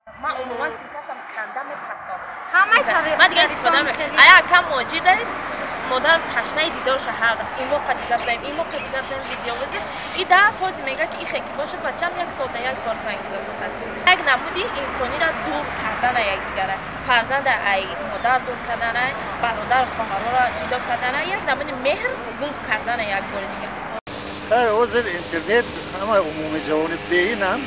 من عموما سیمکارتم کندم پرتاب همه طریقه من دیگه استفاده میکنم ایا کم موجوده مادرم تشنه دیدارش هر دفعه این موقع دیگه بزنیم این موقع دیگه بزنیم ویدیو بزنیم این ده فاز میگه که این خیلی باشه بچه‌م یک ساعت یک بار زنگ میزنه یک نمودی انسانی را دور کردن یکدیگره فرزند ای مادر دور کردن برادر خواهر را جدا کردن یک نمودی مهر گم کردن یک بار دیگه حاضر اینترنت همه عموم جوان بینم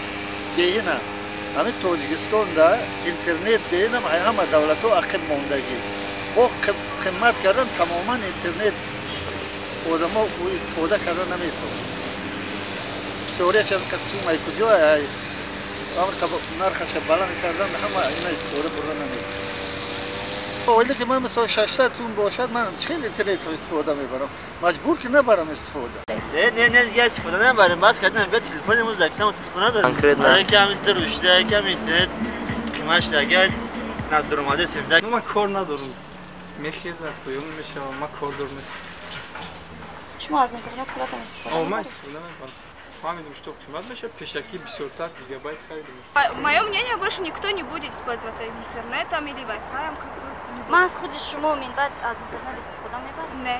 همه تاجیکستان دا اینترنت بینم همه دولت ها عقب موندگی با خدمت کردن تماما اینترنت آدم ها استفاده کردن نمیتون سوریه چند قسم ای کجا ای نرخش بلند کردن همه اینا استفاده بردن نمیتون ولی که من مثلا 600 سون باشد من خیلی اینترنت استفاده میبرم مجبور که نبرم استفاده نه دیگه استفاده نمیبرم بس کردن به تلفنمون زکسام تلفن دارم یکم دروشته یکم اینترنت قیمتش دیگه ندرماده سمده من کار ندارم میخیزه پویم میشه من کار دارم نیست شما از اینترنت کلاتون استفاده من استفاده نمیبرم фамилия, что قیمت میشه پیشکی 24 гигабайт خیلی Мое мнение, больше никто не будет использовать интернетом или Wi-Fi. من از خود شما من بعد از اینترنت استفاده میبرم؟ نه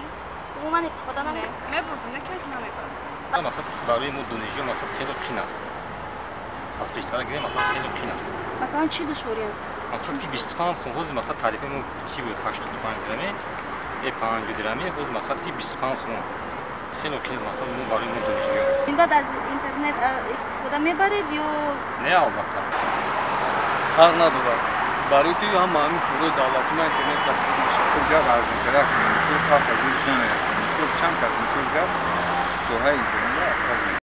عموما استفاده نمیبرم میبرم نه کسی نمیبرم مثلا برای ما دانشجو مثلا خیلی قین است از بیشتر گیریم مثلا خیلی قین است مثلا چی دشواری است؟ مثلا که 25 سون روز مثلا تعریفمون چی بود 85 درمی 5 درمی روز مثلا که 25 سون خیلی قین است مثلا برای ما دانشجو این بعد از اینترنت استفاده میبرید یا نه البته فرق نداره برای که هم همین کورو دولتی من اینترنت دارم گپ از طرف مسئول خاص از این نمی‌رسه مسئول چند کس مسئول گپ سوهای اینترنت